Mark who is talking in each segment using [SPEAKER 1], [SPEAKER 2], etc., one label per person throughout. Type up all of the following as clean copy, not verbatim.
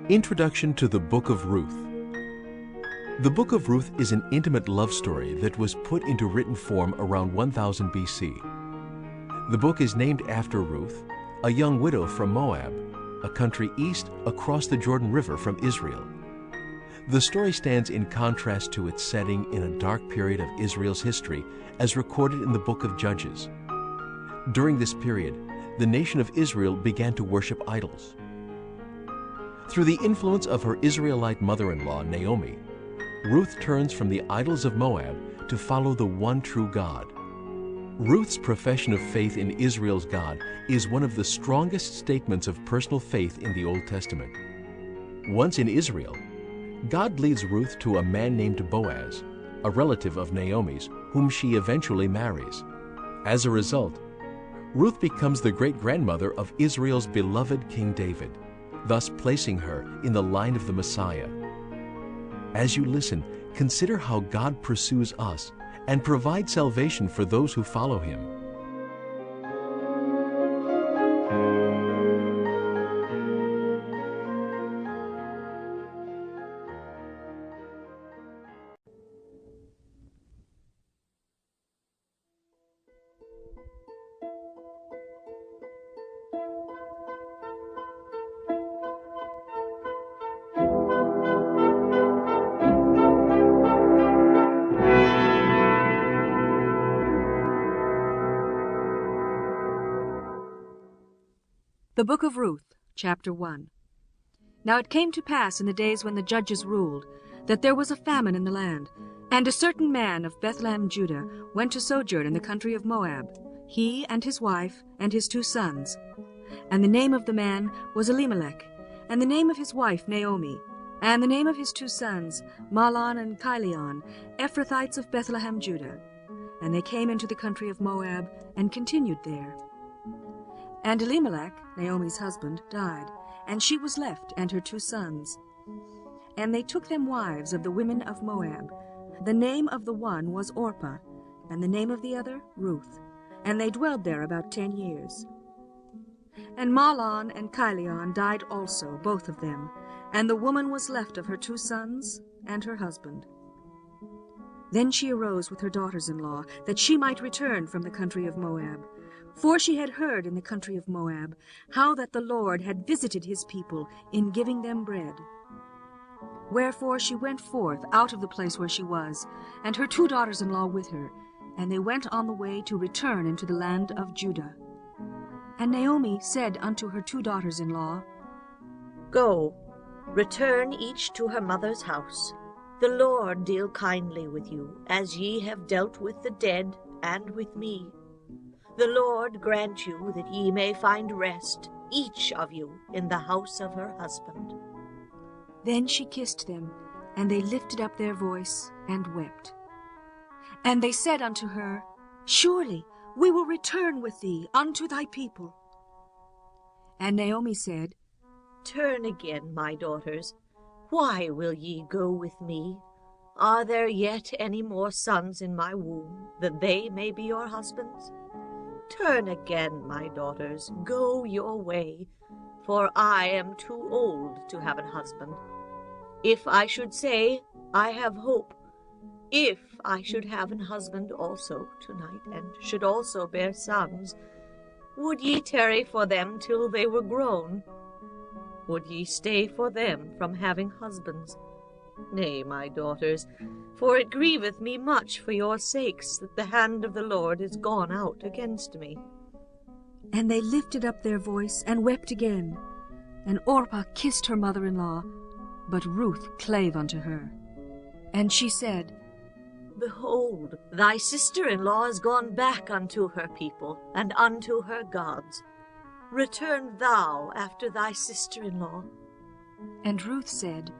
[SPEAKER 1] Introduction to the Book of Ruth. The Book of Ruth is an intimate love story that was put into written form around 1000 BC. The book is named after Ruth, a young widow from Moab, a country east across the Jordan River from Israel. The story stands in contrast to its setting in a dark period of Israel's history as recorded in the book of Judges. During this period, the nation of Israel began to worship idols. Through the influence of her Israelite mother-in-law, Naomi, Ruth turns from the idols of Moab to follow the one true God. Ruth's profession of faith in Israel's God is one of the strongest statements of personal faith in the Old Testament. Once in Israel, God leads Ruth to a man named Boaz, a relative of Naomi's, whom she eventually marries. As a result, Ruth becomes the great-grandmother of Israel's beloved King David, thus placing her in the line of the Messiah. As you listen, consider how God pursues us and provides salvation for those who follow Him.
[SPEAKER 2] The Book of Ruth, Chapter 1. Now it came to pass in the days when the judges ruled, that there was a famine in the land, and a certain man of Bethlehem, Judah, went to sojourn in the country of Moab, he and his wife and his 2 sons. And the name of the man was Elimelech, and the name of his wife Naomi, and the name of his 2 sons Mahlon and Chilion, Ephrathites of Bethlehem, Judah. And they came into the country of Moab, and continued there. And Elimelech, Naomi's husband, died, and she was left, and her 2 sons. And they took them wives of the women of Moab. The name of the one was Orpah, and the name of the other Ruth. And they dwelled there about 10 years. And Mahlon and Chilion died also, both of them, and the woman was left of her 2 sons and her husband. Then she arose with her daughters-in-law, that she might return from the country of Moab. For she had heard in the country of Moab how that the Lord had visited his people in giving them bread. Wherefore she went forth out of the place where she was, and her 2 daughters-in-law with her, and they went on the way to return into the land of Judah. And Naomi said unto her 2 daughters-in-law,
[SPEAKER 3] Go, return each to her mother's house. The Lord deal kindly with you, as ye have dealt with the dead and with me. The Lord grant you that ye may find rest, each of you, in the house of her husband.
[SPEAKER 2] Then she kissed them, and they lifted up their voice and wept. And they said unto her, Surely we will return with thee unto thy people. And Naomi said,
[SPEAKER 3] Turn again, my daughters. Why will ye go with me? Are there yet any more sons in my womb, that they may be your husbands? Turn again, my daughters, go your way, for I am too old to have an husband. If I should say, I have hope, if I should have an husband also tonight, and should also bear sons, would ye tarry for them till they were grown? Would ye stay for them from having husbands? Nay, my daughters, for it grieveth me much for your sakes that the hand of the Lord is gone out against me.
[SPEAKER 2] And they lifted up their voice and wept again. And Orpah kissed her mother-in-law, but Ruth clave unto her. And she said,
[SPEAKER 3] Behold, thy sister-in-law is gone back unto her people, and unto her gods. Return thou after thy sister-in-law.
[SPEAKER 2] And Ruth said,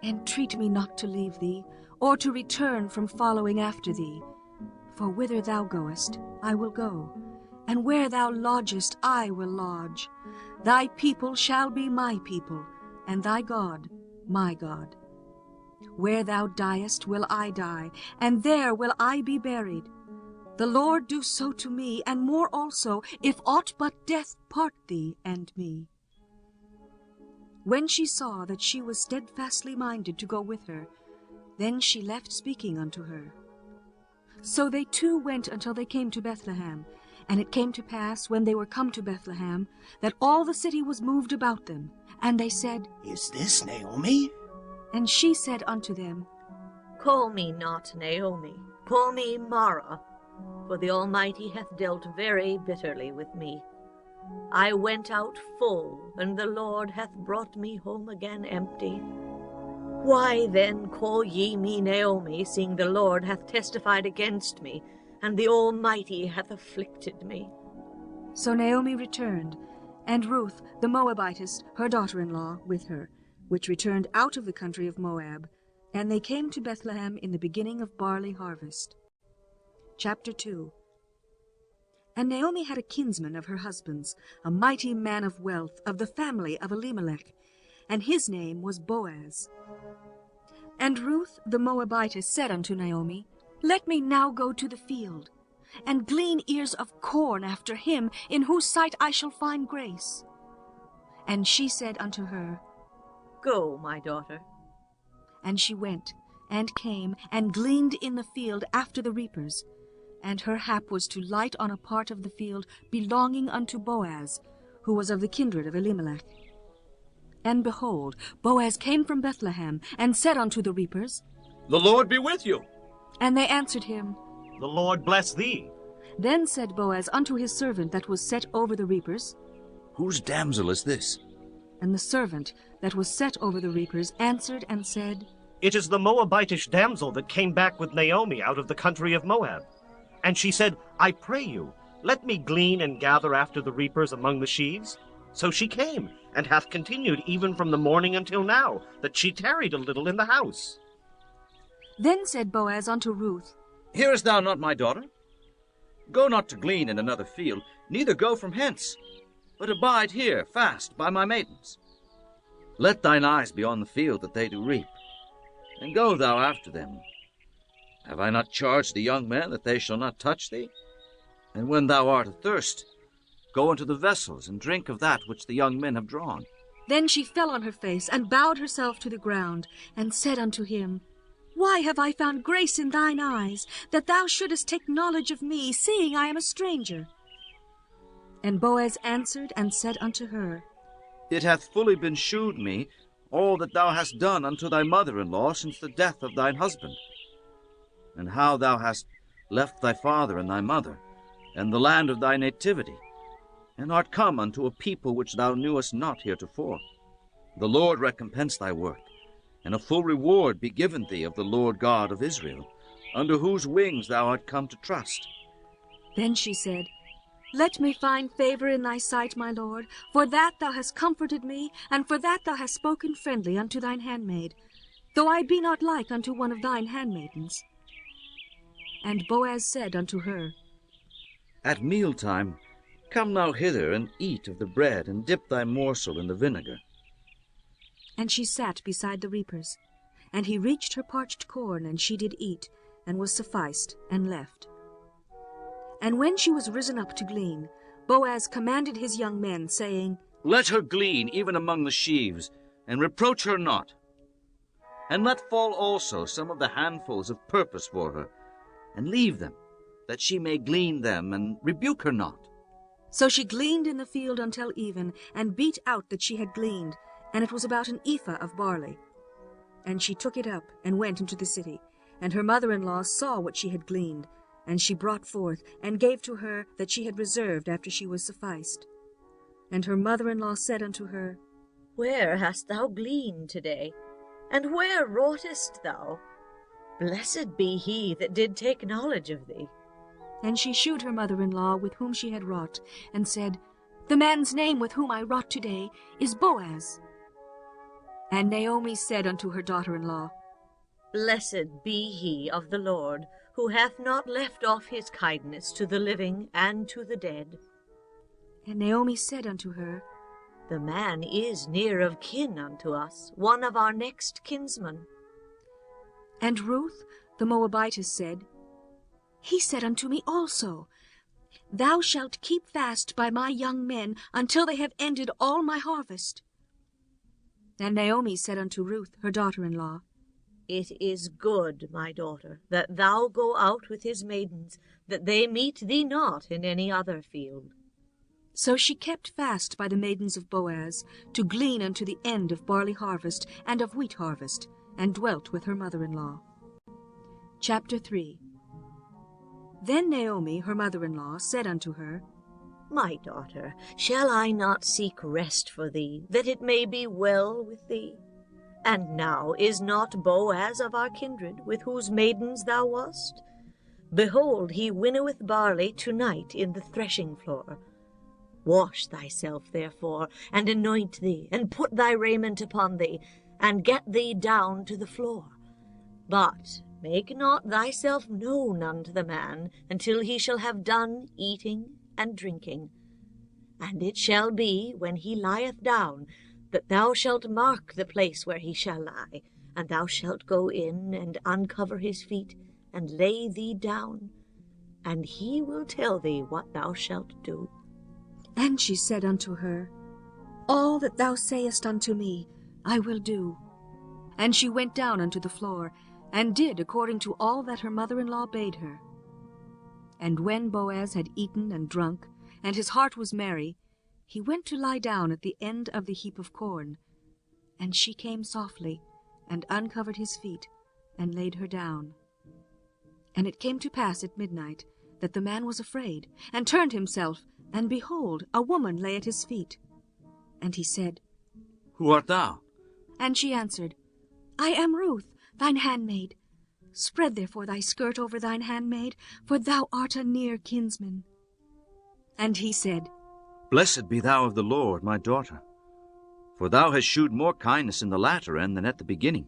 [SPEAKER 2] Entreat me not to leave thee, or to return from following after thee. For whither thou goest, I will go, and where thou lodgest, I will lodge. Thy people shall be my people, and thy God my God. Where thou diest will I die, and there will I be buried. The Lord do so to me, and more also, if aught but death part thee and me. When she saw that she was steadfastly minded to go with her, then she left speaking unto her. So they two went until they came to Bethlehem. And it came to pass, when they were come to Bethlehem, that all the city was moved about them. And they said,
[SPEAKER 4] Is this Naomi?
[SPEAKER 2] And she said unto them,
[SPEAKER 3] Call me not Naomi, call me Mara, for the Almighty hath dealt very bitterly with me. I went out full, and the Lord hath brought me home again empty. Why then call ye me Naomi, seeing the Lord hath testified against me, and the Almighty hath afflicted me?
[SPEAKER 2] So Naomi returned, and Ruth the Moabitess, her daughter-in-law, with her, which returned out of the country of Moab, and they came to Bethlehem in the beginning of barley harvest. Chapter 2. And Naomi had a kinsman of her husband's, a mighty man of wealth, of the family of Elimelech, and his name was Boaz. And Ruth the Moabitess said unto Naomi, Let me now go to the field, and glean ears of corn after him, in whose sight I shall find grace. And she said unto her,
[SPEAKER 3] Go, my daughter.
[SPEAKER 2] And she went, and came, and gleaned in the field after the reapers. And her hap was to light on a part of the field belonging unto Boaz, who was of the kindred of Elimelech. And behold, Boaz came from Bethlehem, and said unto the reapers,
[SPEAKER 5] The Lord be with you.
[SPEAKER 2] And they answered him,
[SPEAKER 6] The Lord bless thee.
[SPEAKER 2] Then said Boaz unto his servant that was set over the reapers,
[SPEAKER 5] Whose damsel is this?
[SPEAKER 2] And the servant that was set over the reapers answered and said,
[SPEAKER 6] It is the Moabitish damsel that came back with Naomi out of the country of Moab. And she said, I pray you, let me glean and gather after the reapers among the sheaves. So she came, and hath continued even from the morning until now, that she tarried a little in the house.
[SPEAKER 2] Then said Boaz unto Ruth,
[SPEAKER 5] Hearest thou not, my daughter? Go not to glean in another field, neither go from hence, but abide here fast by my maidens. Let thine eyes be on the field that they do reap, and go thou after them. Have I not charged the young men that they shall not touch thee? And when thou art athirst, go into the vessels, and drink of that which the young men have drawn.
[SPEAKER 2] Then she fell on her face, and bowed herself to the ground, and said unto him, Why have I found grace in thine eyes, that thou shouldest take knowledge of me, seeing I am a stranger? And Boaz answered and said unto her,
[SPEAKER 5] It hath fully been shewed me all that thou hast done unto thy mother-in-law since the death of thine husband, and how thou hast left thy father and thy mother, and the land of thy nativity, and art come unto a people which thou knewest not heretofore. The Lord recompense thy work, and a full reward be given thee of the Lord God of Israel, under whose wings thou art come to trust.
[SPEAKER 2] Then she said, Let me find favor in thy sight, my lord, for that thou hast comforted me, and for that thou hast spoken friendly unto thine handmaid, though I be not like unto one of thine handmaidens. And Boaz said unto her,
[SPEAKER 5] At mealtime come now hither, and eat of the bread, and dip thy morsel in the vinegar.
[SPEAKER 2] And she sat beside the reapers. And he reached her parched corn, and she did eat, and was sufficed, and left. And when she was risen up to glean, Boaz commanded his young men, saying,
[SPEAKER 5] Let her glean even among the sheaves, and reproach her not. And let fall also some of the handfuls of purpose for her, and leave them, that she may glean them, and rebuke her not.
[SPEAKER 2] So she gleaned in the field until even, and beat out that she had gleaned, and it was about an ephah of barley. And she took it up, and went into the city. And her mother-in-law saw what she had gleaned, and she brought forth, and gave to her that she had reserved after she was sufficed. And her mother-in-law said unto her,
[SPEAKER 3] Where hast thou gleaned today? And where wroughtest thou? Blessed be he that did take knowledge of thee.
[SPEAKER 2] And she shewed her mother-in-law with whom she had wrought, and said, The man's name with whom I wrought today is Boaz. And Naomi said unto her daughter-in-law,
[SPEAKER 3] Blessed be he of the Lord, who hath not left off his kindness to the living and to the dead.
[SPEAKER 2] And Naomi said unto her,
[SPEAKER 3] The man is near of kin unto us, one of our next kinsmen.
[SPEAKER 2] And Ruth the Moabitess said, He said unto me also, Thou shalt keep fast by my young men until they have ended all my harvest. And Naomi said unto Ruth, her daughter-in-law,
[SPEAKER 3] It is good, my daughter, that thou go out with his maidens, that they meet thee not in any other field.
[SPEAKER 2] So she kept fast by the maidens of Boaz, to glean unto the end of barley harvest and of wheat harvest, and dwelt with her mother-in-law. Chapter 3. Then Naomi, her mother-in-law, said unto her,
[SPEAKER 3] My daughter, shall I not seek rest for thee, that it may be well with thee? And now is not Boaz of our kindred, with whose maidens thou wast? Behold, he winnoweth barley to-night in the threshing floor. Wash thyself, therefore, and anoint thee, and put thy raiment upon thee, and get thee down to the floor. But make not thyself known unto the man, until he shall have done eating and drinking. And it shall be, when he lieth down, that thou shalt mark the place where he shall lie, and thou shalt go in and uncover his feet, and lay thee down, and he will tell thee what thou shalt do.
[SPEAKER 2] And she said unto her, All that thou sayest unto me, I will do. And she went down unto the floor, and did according to all that her mother-in-law bade her. And when Boaz had eaten and drunk, and his heart was merry, he went to lie down at the end of the heap of corn. And she came softly, and uncovered his feet, and laid her down. And it came to pass at midnight, that the man was afraid, and turned himself, and behold, a woman lay at his feet. And he said,
[SPEAKER 5] Who art thou?
[SPEAKER 2] And she answered, I am Ruth, thine handmaid. Spread therefore thy skirt over thine handmaid, for thou art a near kinsman. And he said,
[SPEAKER 5] Blessed be thou of the Lord, my daughter. For thou hast shewed more kindness in the latter end than at the beginning,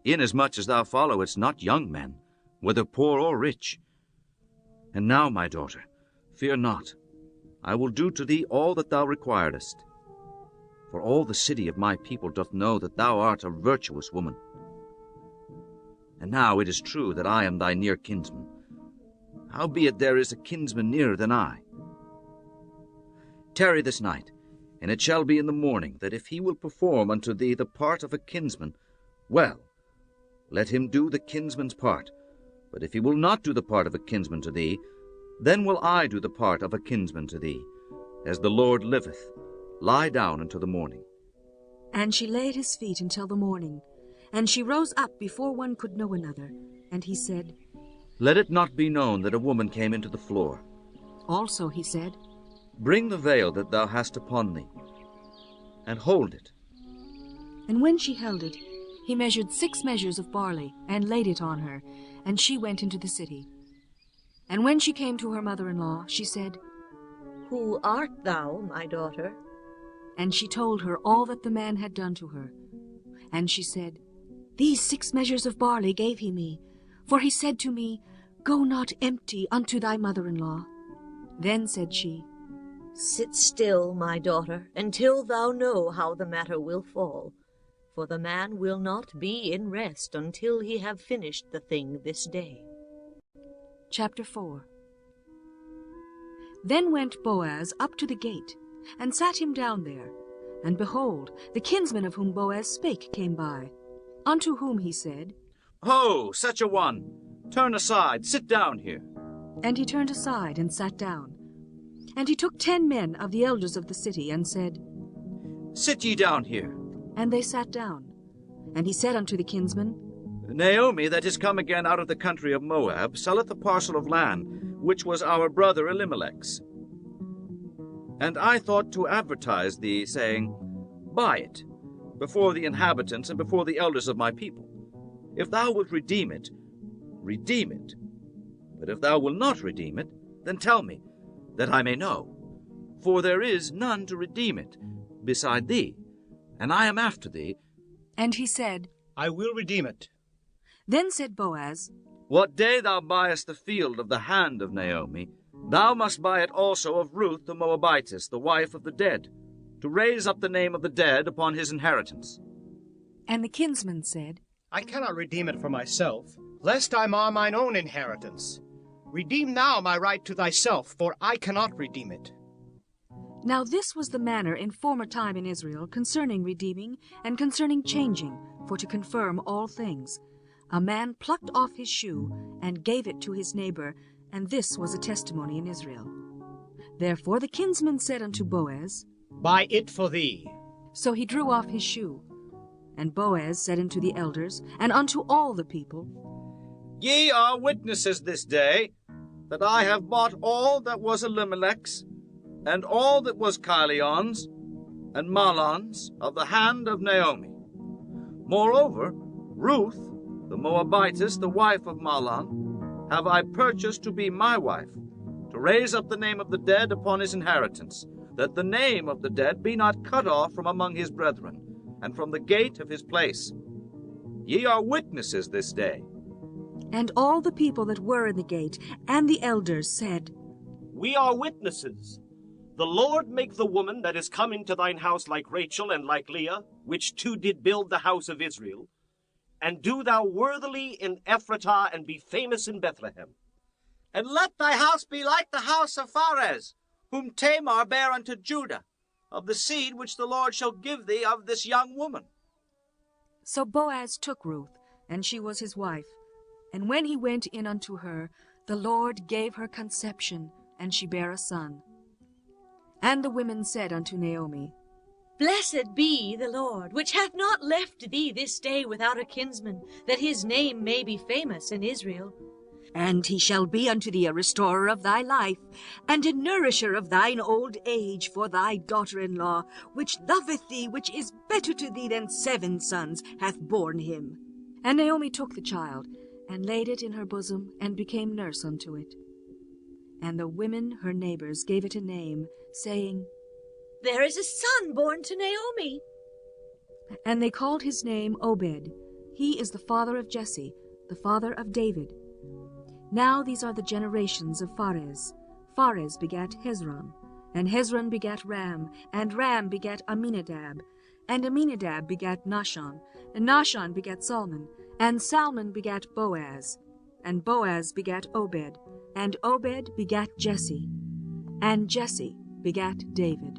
[SPEAKER 5] inasmuch as thou followest not young men, whether poor or rich. And now, my daughter, fear not. I will do to thee all that thou requirest. For all the city of my people doth know that thou art a virtuous woman. And now it is true that I am thy near kinsman. Howbeit there is a kinsman nearer than I. Tarry this night, and it shall be in the morning, that if he will perform unto thee the part of a kinsman, well, let him do the kinsman's part. But if he will not do the part of a kinsman to thee, then will I do the part of a kinsman to thee. As the Lord liveth, lie down until the morning.
[SPEAKER 2] And she lay at his feet until the morning. And she rose up before one could know another. And he said,
[SPEAKER 5] Let it not be known that a woman came into the floor.
[SPEAKER 2] Also he said,
[SPEAKER 5] Bring the veil that thou hast upon thee, and hold it.
[SPEAKER 2] And when she held it, he measured 6 measures of barley, and laid it on her, and she went into the city. And when she came to her mother-in-law, she said,
[SPEAKER 3] Who art thou, my daughter?
[SPEAKER 2] And she told her all that the man had done to her. And she said, These 6 measures of barley gave he me, for he said to me, Go not empty unto thy mother-in-law. Then said she,
[SPEAKER 3] Sit still, my daughter, until thou know how the matter will fall. For the man will not be in rest until he have finished the thing this day.
[SPEAKER 2] Chapter 4. Then went Boaz up to the gate, and sat him down there. And behold, the kinsman of whom Boaz spake came by, unto whom he said,
[SPEAKER 5] Ho, such a one! Turn aside, sit down here.
[SPEAKER 2] And he turned aside and sat down. And he took 10 men of the elders of the city, and said,
[SPEAKER 5] Sit ye down here.
[SPEAKER 2] And they sat down. And he said unto the kinsman,
[SPEAKER 5] Naomi, that is come again out of the country of Moab, selleth a parcel of land, which was our brother Elimelech's. And I thought to advertise thee, saying, Buy it, before the inhabitants and before the elders of my people. If thou wilt redeem it, redeem it. But if thou wilt not redeem it, then tell me, that I may know. For there is none to redeem it beside thee, and I am after thee.
[SPEAKER 2] And he said,
[SPEAKER 4] I will redeem it.
[SPEAKER 2] Then said Boaz,
[SPEAKER 5] What day thou buyest the field of the hand of Naomi, thou must buy it also of Ruth the Moabitess, the wife of the dead, to raise up the name of the dead upon his inheritance.
[SPEAKER 2] And the kinsman said,
[SPEAKER 4] I cannot redeem it for myself, lest I mar mine own inheritance. Redeem thou my right to thyself, for I cannot redeem it.
[SPEAKER 2] Now this was the manner in former time in Israel concerning redeeming and concerning changing, for to confirm all things. A man plucked off his shoe and gave it to his neighbor, and this was a testimony in Israel. Therefore the kinsman said unto Boaz,
[SPEAKER 4] Buy it for thee.
[SPEAKER 2] So he drew off his shoe. And Boaz said unto the elders, and unto all the people,
[SPEAKER 5] Ye are witnesses this day, that I have bought all that was Elimelech's, and all that was Chilion's, and Mahlon's, of the hand of Naomi. Moreover, Ruth, the Moabitess, the wife of Mahlon, have I purchased to be my wife, to raise up the name of the dead upon his inheritance, that the name of the dead be not cut off from among his brethren, and from the gate of his place. Ye are witnesses this day.
[SPEAKER 2] And all the people that were in the gate, and the elders, said,
[SPEAKER 6] We are witnesses. The Lord make the woman that is come into thine house like Rachel and like Leah, which two did build the house of Israel. And do thou worthily in Ephratah, and be famous in Bethlehem.
[SPEAKER 5] And let thy house be like the house of Pharez, whom Tamar bare unto Judah, of the seed which the Lord shall give thee of this young woman.
[SPEAKER 2] So Boaz took Ruth, and she was his wife. And when he went in unto her, the Lord gave her conception, and she bare a son. And the women said unto Naomi,
[SPEAKER 3] Blessed be the Lord, which hath not left thee this day without a kinsman, that his name may be famous in Israel.
[SPEAKER 2] And he shall be unto thee a restorer of thy life, and a nourisher of thine old age for thy daughter-in-law, which loveth thee, which is better to thee than 7 sons, hath borne him. And Naomi took the child, and laid it in her bosom, and became nurse unto it. And the women, her neighbors, gave it a name, saying,
[SPEAKER 3] There is a son born to Naomi.
[SPEAKER 2] And they called his name Obed. He is the father of Jesse, the father of David. Now these are the generations of Pharez. Pharez begat Hezron, and Hezron begat Ram, and Ram begat Aminadab, and Aminadab begat Nahshon, and Nahshon begat Salmon, and Salmon begat Boaz, and Boaz begat Obed, and Obed begat Jesse, and Jesse begat David.